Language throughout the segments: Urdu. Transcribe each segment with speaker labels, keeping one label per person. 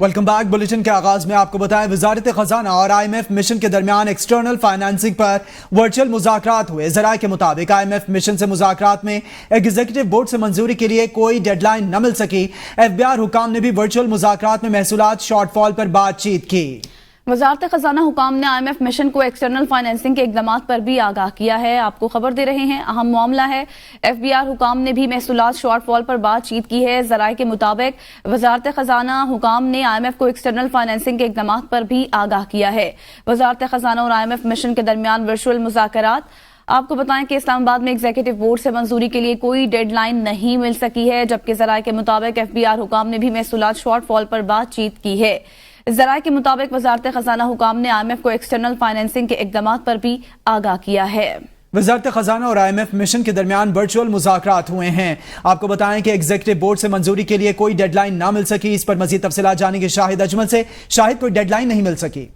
Speaker 1: Welcome back. بلیٹن کے آغاز میں آپ کو بتائیں وزارت خزانہ اور آئی ایم ایف مشن کے درمیان ایکسٹرنل فائنانسنگ پر ورچوئل مذاکرات ہوئے۔ ذرائع کے مطابق آئی ایم ایف مشن سے مذاکرات میں ایگزیکٹو بورڈ سے منظوری کے لیے کوئی ڈیڈ لائن نہ مل سکی۔ ایف بی آر حکام نے بھی ورچوئل مذاکرات میں محصولات شارٹ فال پر بات چیت کی۔
Speaker 2: وزارت خزانہ حکام نے آئی ایم ایف مشن کو ایکسٹرنل فائنینسنگ کے اقدامات پر بھی آگاہ کیا ہے۔ آپ کو خبر دے رہے ہیں، اہم معاملہ ہے۔ ایف بی آر حکام نے بھی محصولات شارٹ فال پر بات چیت کی ہے۔ ذرائع کے مطابق وزارت خزانہ حکام نے آئی ایم ایف کو ایکسٹرنل فائنینسنگ کے اقدامات پر بھی آگاہ کیا ہے۔ وزارت خزانہ اور آئی ایم ایف مشن کے درمیان ورچوئل مذاکرات۔ آپ کو بتائیں کہ اسلام آباد میں ایگزیکٹو بورڈ سے منظوری کے لیے کوئی ڈیڈ لائن نہیں مل سکی ہے، جبکہ ذرائع کے مطابق ایف بی آر حکام نے بھی محصولات شارٹ فال پر بات چیت کی ہے۔ ذرائع کے مطابق وزارت خزانہ حکام نے آئی ایم ایف کو ایکسٹرنل فائنینسنگ کے اقدامات پر بھی آگاہ کیا ہے۔
Speaker 1: وزارت خزانہ اور آئی ایم ایف مشن کے درمیان ورچوئل مذاکرات ہوئے ہیں۔ آپ کو بتائیں کہ ایگزیکٹو بورڈ سے منظوری کے لیے کوئی ڈیڈ لائن نہ مل سکی۔ اس پر مزید تفصیلات جانیں گے شاہد اجمل سے۔ شاہد، کوئی ڈیڈ لائن نہیں مل سکی؟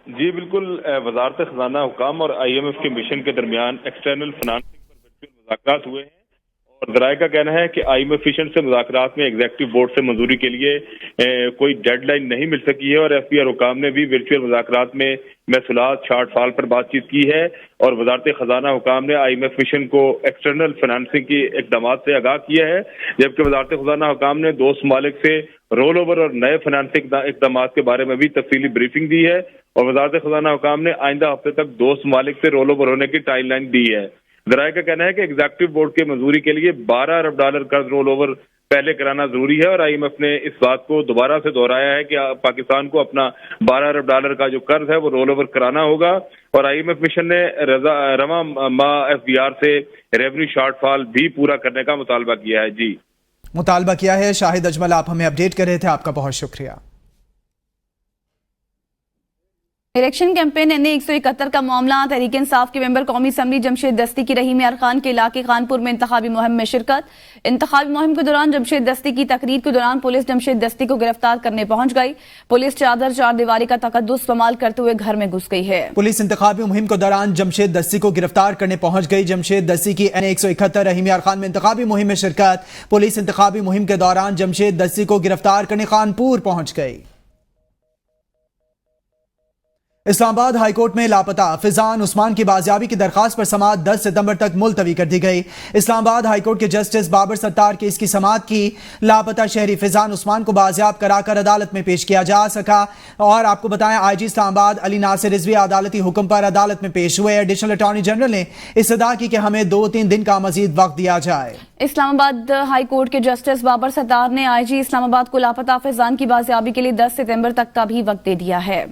Speaker 3: جی بالکل، وزارت خزانہ حکام اور آئی ایم ایف کے مشن کے درمیان ایکسٹرنل فائنانسنگ پر ورچوئل مذاکرات ہوئے ہیں، اور ذرائع کا کہنا ہے کہ آئی ایم ایف مشن سے مذاکرات میں ایگزیکٹو بورڈ سے منظوری کے لیے کوئی ڈیڈ لائن نہیں مل سکی ہے، اور ایف بی آر حکام نے بھی ورچوئل مذاکرات میں محصولات شارٹ فال پر بات چیت کی ہے، اور وزارت خزانہ حکام نے آئی ایم ایف مشن کو ایکسٹرنل فائنانسنگ کی اقدامات سے آگاہ کیا ہے، جبکہ وزارت خزانہ حکام نے دوست ممالک سے رول اوور اور نئے فائنانسنگ اقدامات کے بارے میں بھی تفصیلی بریفنگ دی ہے، اور وزارت خزانہ حکام نے آئندہ ہفتے تک دوست ممالک سے رول اوور ہونے کی ٹائم لائن دی ہے۔ ذرائع کا کہنا ہے کہ ایگزیکٹو بورڈ کے منظوری کے لیے $12 ارب قرض رول اوور پہلے کرانا ضروری ہے، اور آئی ایم ایف نے اس بات کو دوبارہ سے دہرایا ہے کہ پاکستان کو اپنا $12 ارب کا جو قرض ہے وہ رول اوور کرانا ہوگا، اور آئی ایم ایف مشن نے رواں ماہ ایف بی آر سے ریونیو شارٹ فال بھی پورا کرنے کا مطالبہ کیا ہے۔ جی
Speaker 1: مطالبہ کیا ہے۔ شاہد اجمل آپ ہمیں اپڈیٹ کر رہے تھے، آپ کا بہت شکریہ۔
Speaker 2: الیکشن کیمپین NA-171 کا معاملہ۔ تحریک انصاف کے ممبر قومی اسمبلی جمشید دستی کی رحیم یار خان کے علاقے خانپور میں انتخابی مہم میں شرکت۔ انتخابی مہم کے دوران جمشید دستی کی تقریر کے دوران پولیس جمشید دستی کو گرفتار کرنے پہنچ گئی۔ پولیس چار دیواری کا تقدس استعمال کرتے ہوئے گھر میں گھس گئی ہے۔
Speaker 1: پولیس انتخابی مہم کے دوران جمشید دستی کو گرفتار کرنے پہنچ گئی۔ جمشید دستی کی NA-171 رحیم یار خان میں انتخابی مہم میں شرکت۔ پولیس انتخابی مہم کے دوران جمشید دستی کو گرفتار کرنے خانپور پہنچ گئی۔ اسلام آباد ہائی کورٹ میں لاپتہ فیضان عثمان کی بازیابی کی درخواست پر سماعت 10 ستمبر تک ملتوی کر دی گئی۔ اسلام آباد ہائی کورٹ کے جسٹس بابر ستار کی اس کی سماعت کی۔ لاپتہ شہری فیضان عثمان کو بازیاب کرا کر عدالت میں پیش کیا جا سکا، اور آپ کو بتائیں آئی جی اسلام آباد علی ناصر رضوی عدالتی حکم پر عدالت میں پیش ہوئے۔ ایڈیشنل اٹارنی جنرل نے استدعا کی کہ ہمیں 2-3 دن کا مزید وقت دیا جائے۔
Speaker 2: اسلام آباد ہائی کورٹ کے جسٹس بابر ستار نے آئی جی اسلام آباد کو لاپتہ فیضان کی بازیابی کے لیے 10 ستمبر تک کا بھی وقت دے دیا ہے۔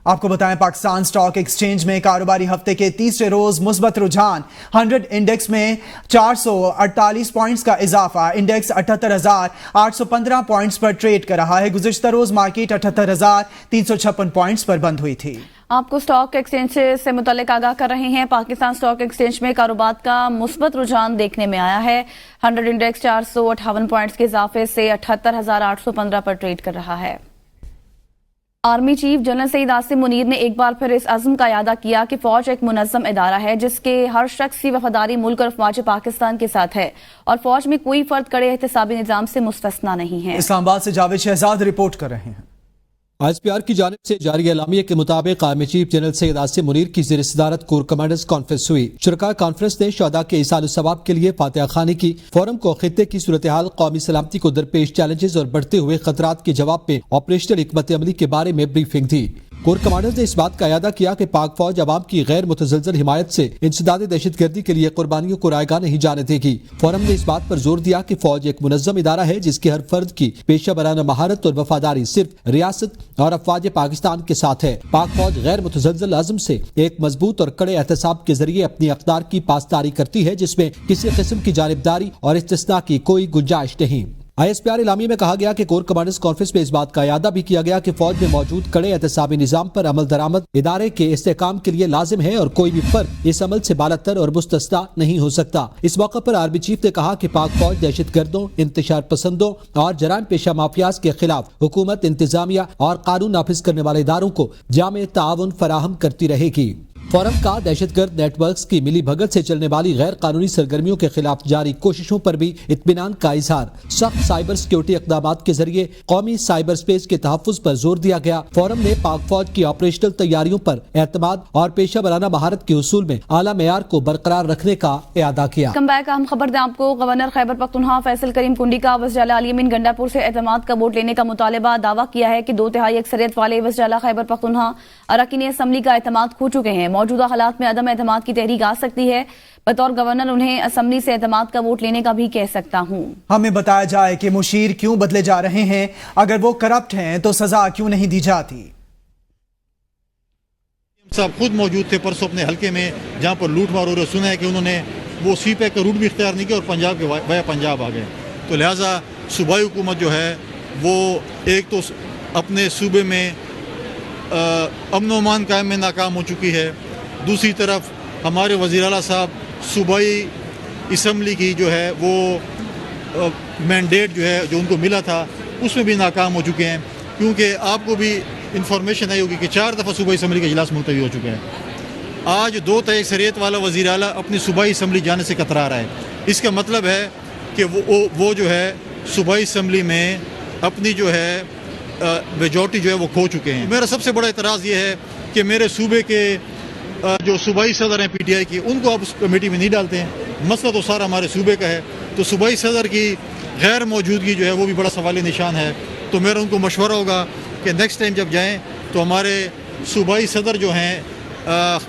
Speaker 1: آپ کو بتائیں پاکستان سٹاک ایکسچینج میں کاروباری ہفتے کے تیسرے روز مثبت رجحان۔ 100 انڈیکس میں 448 پوائنٹس کا اضافہ۔ انڈیکس 78,815 پوائنٹس پر ٹریڈ کر رہا ہے۔ گزشتہ روز مارکیٹ 78,356 پوائنٹس پر بند ہوئی تھی۔
Speaker 2: آپ کو سٹاک ایکسچینج سے متعلق آگاہ کر رہے ہیں۔ پاکستان سٹاک ایکسچینج میں کاروبار کا مثبت رجحان دیکھنے میں آیا ہے۔ 100 انڈیکس 458 پوائنٹس کے اضافے سے 78,815 پر ٹریڈ کر رہا ہے۔ Army chief general Syed Asim Munir نے ایک بار پھر اس عزم کا اعادہ کیا کہ فوج ایک منظم ادارہ ہے جس کے ہر شخص کی وفاداری ملک اور افواج پاکستان کے ساتھ ہے، اور فوج میں کوئی فرد کڑے احتسابی نظام سے مستثنا نہیں ہے۔
Speaker 1: اسلام آباد سے جاوید شہزاد رپورٹ کر رہے ہیں۔
Speaker 4: ISPR کی جانب سے جاری اعلامیہ کے مطابق army chief general Syed Asim Munir کی زیر صدارت کور کمانڈرز کانفرنس ہوئی۔ شرکاء کانفرنس نے شہداء کے ایصال الثواب کے لیے فاتحہ خوانی کی۔ فورم کو خطے کی صورتحال، قومی سلامتی کو درپیش چیلنجز اور بڑھتے ہوئے خطرات کے جواب میں آپریشنل حکمت عملی کے بارے میں بریفنگ دی۔ کور کمانڈرز نے اس بات کا اعادہ کیا کہ پاک فوج عوام کی غیر متزلزل حمایت سے انسداد دہشت گردی کے لیے قربانیوں کو رائیگاں نہیں جانے دے گی۔ فورم نے اس بات پر زور دیا کہ فوج ایک منظم ادارہ ہے جس کے ہر فرد کی پیشہ ورانہ مہارت اور وفاداری صرف ریاست اور افواج پاکستان کے ساتھ ہے۔ پاک فوج غیر متزلزل عزم سے ایک مضبوط اور کڑے احتساب کے ذریعے اپنی اقدار کی پاسداری کرتی ہے، جس میں کسی قسم کی جانبداری اور استثناء کی کوئی گنجائش نہیں۔ ISPR اعلامیہ میں کہا گیا کہ کور کمانڈرز کانفرنس میں اس بات کا اعادہ بھی کیا گیا کہ فوج میں موجود کڑے احتسابی نظام پر عمل درآمد ادارے کے استحکام کے لیے لازم ہے، اور کوئی بھی فرد اس عمل سے بالاتر اور مستثنیٰ نہیں ہو سکتا۔ اس موقع پر آرمی چیف نے کہا کہ پاک فوج دہشت گردوں، انتشار پسندوں اور جرائم پیشہ مافیاز کے خلاف حکومت، انتظامیہ اور قانون نافذ کرنے والے اداروں کو جامع تعاون فراہم کرتی رہے گی۔ فورم کا دہشت گرد نیٹ ورکس کی ملی بھگت سے چلنے والی غیر قانونی سرگرمیوں کے خلاف جاری کوششوں پر بھی اطمینان کا اظہار. سخت سائبر سیکیورٹی اقدامات کے ذریعے قومی سائبر سپیس کے تحفظ پر زور دیا گیا. فورم نے پاک فوج کی آپریشنل تیاریوں پر اعتماد اور پیشہ ورانہ مہارت کے حصول میں اعلیٰ معیار کو برقرار رکھنے کا اعادہ کیا.
Speaker 2: کم بیک ہم خبر دیں آپ کو. گورنر خیبر پختونخوا فیصل کریم کنڈی کا وزیر اعلیٰ علی امین گنڈاپور سے اعتماد کا ووٹ لینے کا مطالبہ. دعویٰ کیا ہے کہ 2/3 اکثریت والے وزیر اعلیٰ خیبر پختونخوا اراکین اسمبلی کا اعتماد کھو چکے ہیں. موجودہ حالات میں عدم اعتماد کی تحریک آ سکتی ہے. بطور گورنر انہیں اسمبلی سے اعتماد کا ووٹ لینے کا بھی کہہ سکتا ہوں.
Speaker 1: ہمیں بتایا جائے کہ مشیر کیوں بدلے جا رہے ہیں؟ اگر وہ کرپٹ ہیں تو سزا کیوں نہیں دی جاتی؟
Speaker 5: صاحب خود موجود تھے پرسوں اپنے حلقے میں جہاں پر لوٹ مار ہو رہا. سنا ہے کہ انہوں نے وہ سی پیک کا روٹ بھی اختیار نہیں کیا اور پنجاب کے ویا پنجاب آ گئے. تو لہٰذا صوبائی حکومت جو ہے وہ ایک تو اپنے صوبے میں امن و امان قائم میں ناکام ہو چکی ہے. دوسری طرف ہمارے وزیر اعلیٰ صاحب صوبائی اسمبلی کی جو ہے وہ مینڈیٹ جو ہے جو ان کو ملا تھا اس میں بھی ناکام ہو چکے ہیں. کیونکہ آپ کو بھی انفارمیشن آئی ہوگی کہ 4 دفعہ صوبائی اسمبلی کا اجلاس ملتوی ہو چکے ہیں. آج 2/3 اکثریت والا وزیر اعلیٰ اپنی صوبائی اسمبلی جانے سے کترا رہا ہے. اس کا مطلب ہے کہ وہ جو ہے صوبائی اسمبلی میں اپنی جو ہے میجورٹی جو ہے وہ کھو چکے ہیں. میرا سب سے بڑا اعتراض یہ ہے کہ میرے صوبے کے جو صوبائی صدر ہیں پی ٹی آئی کی ان کو آپ اس کمیٹی میں نہیں ڈالتے ہیں. مسئلہ تو سارا ہمارے صوبے کا ہے. تو صوبائی صدر کی غیر موجودگی جو ہے وہ بھی بڑا سوالی نشان ہے. تو میرا ان کو مشورہ ہوگا کہ نیکسٹ ٹائم جب جائیں تو ہمارے صوبائی صدر جو ہیں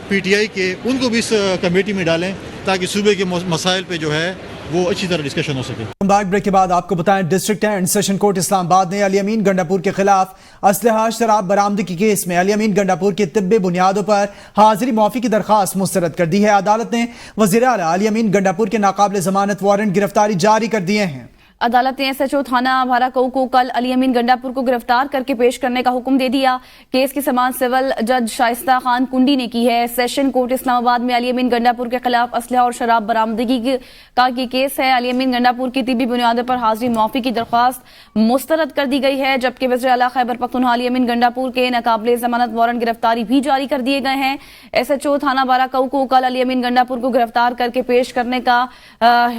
Speaker 5: پی ٹی آئی کے ان کو بھی اس کمیٹی میں ڈالیں تاکہ صوبے کے مسائل پہ جو ہے وہ اچھی طرح ڈسکشن ہو سکے.
Speaker 1: بریک کے بعد آپ کو بتائیں ڈسٹرکٹ اینڈ سیشن کورٹ اسلام آباد نے علی امین گنڈاپور کے خلاف اسلحہ شراب برآمدگی کیس میں علی امین گنڈاپور کی طبی بنیادوں پر حاضری معافی کی درخواست مسترد کر دی ہے. عدالت نے وزیر اعلیٰ علی امین گنڈاپور کے ناقابل ضمانت وارنٹ گرفتاری جاری کر دیے ہیں.
Speaker 2: عدالت نے ایس ایچ او تھانہ بھاراکو کو کل علی امین گنڈاپور کو گرفتار کر کے پیش کرنے کا حکم دے دیا. کیس کی سماعت سول جج شائستہ خان کنڈی نے کی ہے. سیشن کورٹ اسلام آباد میں علی امین گنڈاپور کے خلاف اسلحہ اور شراب برآمدگی کا یہ کیس ہے. علی امین گنڈاپور کی طبی بنیادوں پر حاضری معافی کی درخواست مسترد کر دی گئی ہے، جبکہ وزیر اعلیٰ خیبر پختونخوا علی امین گنڈاپور کے ناقابل ضمانت وارنٹ گرفتاری بھی جاری کر دیے گئے ہیں. ایس ایچ او تھانہ بھاراکو کو کل علی امین گنڈاپور کو گرفتار کر کے پیش کرنے کا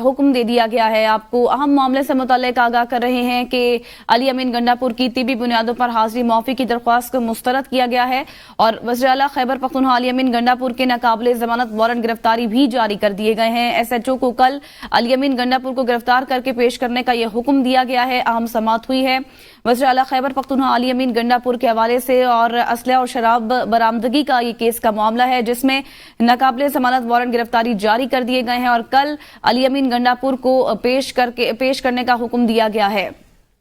Speaker 2: حکم دے دیا گیا ہے. آپ کو اہم معاملے سے متعلق آگاہ کر رہے ہیں کہ علی امین گنڈاپور کی طبی بنیادوں پر حاضری معافی کی درخواست کو مسترد کیا گیا ہے اور وزیر اعلیٰ خیبر پختونخوا علی امین گنڈاپور کے ناقابل ضمانت وارنٹ گرفتاری بھی جاری کر دیے گئے ہیں. ایس ایچ او کو کل علی امین گنڈاپور کو گرفتار کر کے پیش کرنے کا یہ حکم دیا گیا ہے. اہم سماعت ہوئی ہے وزیر اعلیٰ خیبر پختونخوا علی امین گنڈاپور کے حوالے سے اور اسلحہ اور شراب برآمدگی کا یہ کیس کا معاملہ ہے جس میں ناقابل ضمانت وارنٹ گرفتاری جاری کر دیے گئے ہیں اور کل علی امین گنڈاپور کو پیش کرنے کا حکم دیا گیا ہے.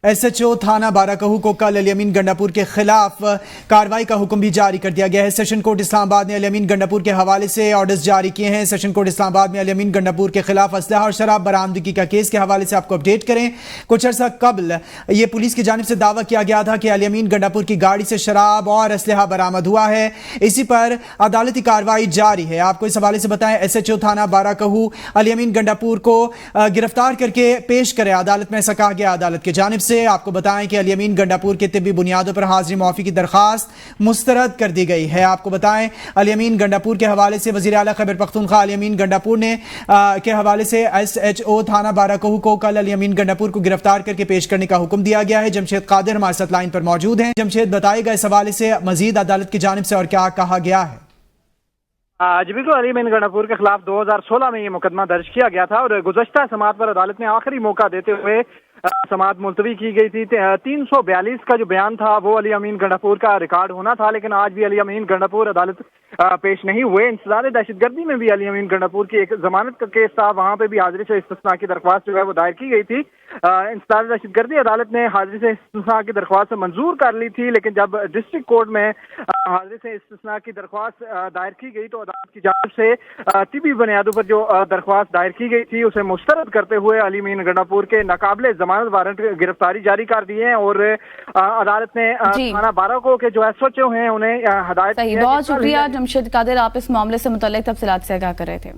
Speaker 1: ایس ایچ او تھانہ بھاراکو کو کل علی امین گنڈاپور کے خلاف کارروائی کا حکم بھی جاری کر دیا گیا ہے. سیشن کورٹ اسلام آباد نے علی امین گنڈاپور کے حوالے سے آرڈرز جاری کیے ہیں. سیشن کورٹ اسلام آباد میں علی امین گنڈاپور کے خلاف اسلحہ اور شراب برآمدگی کا کیس کے حوالے سے آپ کو اپڈیٹ کریں. کچھ عرصہ قبل یہ پولیس کی جانب سے دعویٰ کیا گیا تھا کہ علی امین گنڈاپور کی گاڑی سے شراب اور اسلحہ برآمد ہوا ہے. اسی پر عدالتی کارروائی جاری ہے. آپ کو اس حوالے سے بتائیں ایس ایچ او تھانہ بھاراکو علی امین گنڈاپور کو گرفتار کر کے پیش کرے. عدالت میں ایسا کہا گیا عدالت کی جانب سے. آپ کو بتائیں کہ علی امین گنڈاپور کے طبی بنیادوں پر حاضری معافی کی درخواست مسترد کر دی گئی ہے. آپ کو بتائیں علی امین گنڈاپور کے حوالے سے وزیر اعلیٰ خیبر پختونخوا علی امین گنڈاپور نے کے حوالے سے ایس ایچ او تھانہ بھاراکو کو کل علی امین گنڈاپور کو گرفتار کر کے پیش کرنے کا حکم دیا گیا ہے. جمشید قادر ہمارے ساتھ لائن پر موجود ہیں. جمشید بتائے گا اس حوالے سے مزید عدالت کی جانب سے اور کیا کہا گیا ہے؟
Speaker 6: جی بالکل، علی امین گنڈاپور کے خلاف 2016 میں یہ مقدمہ درج کیا گیا تھا اور گزشتہ سماعت پر عدالت نے آخری موقع دیتے ہوئے سماعت ملتوی کی گئی تھی. 342 کا جو بیان تھا وہ علی امین گنڈاپور کا ریکارڈ ہونا تھا، لیکن آج بھی علی امین گنڈاپور عدالت پیش نہیں ہوئے. انسداد دہشت گردی میں بھی علی امین گنڈاپور کی ایک ضمانت کا کیس تھا، وہاں پہ بھی حاضری سے استثناء کی درخواست جو ہے وہ دائر کی گئی تھی. انسداد دہشت گردی عدالت نے حاضری سے استثناء کی درخواست منظور کر لی تھی، لیکن جب ڈسٹرکٹ کورٹ میں حاضری سے استثناء کی درخواست دائر کی گئی تو عدالت کی جانب سے طبی بنیادوں پر جو درخواست دائر کی گئی تھی اسے مسترد کرتے ہوئے علی امین گنڈاپور کے ناقابل ضمانت وارنٹ گرفتاری جاری کر دی ہے اور عدالت نے تھانہ بھاراکو کے جو ایس ایچ او ہیں انہیں ہدایت.
Speaker 2: بہت شکریہ جمشید قادر، آپ اس معاملے سے متعلق تفصیلات سے آگاہ کر رہے تھے.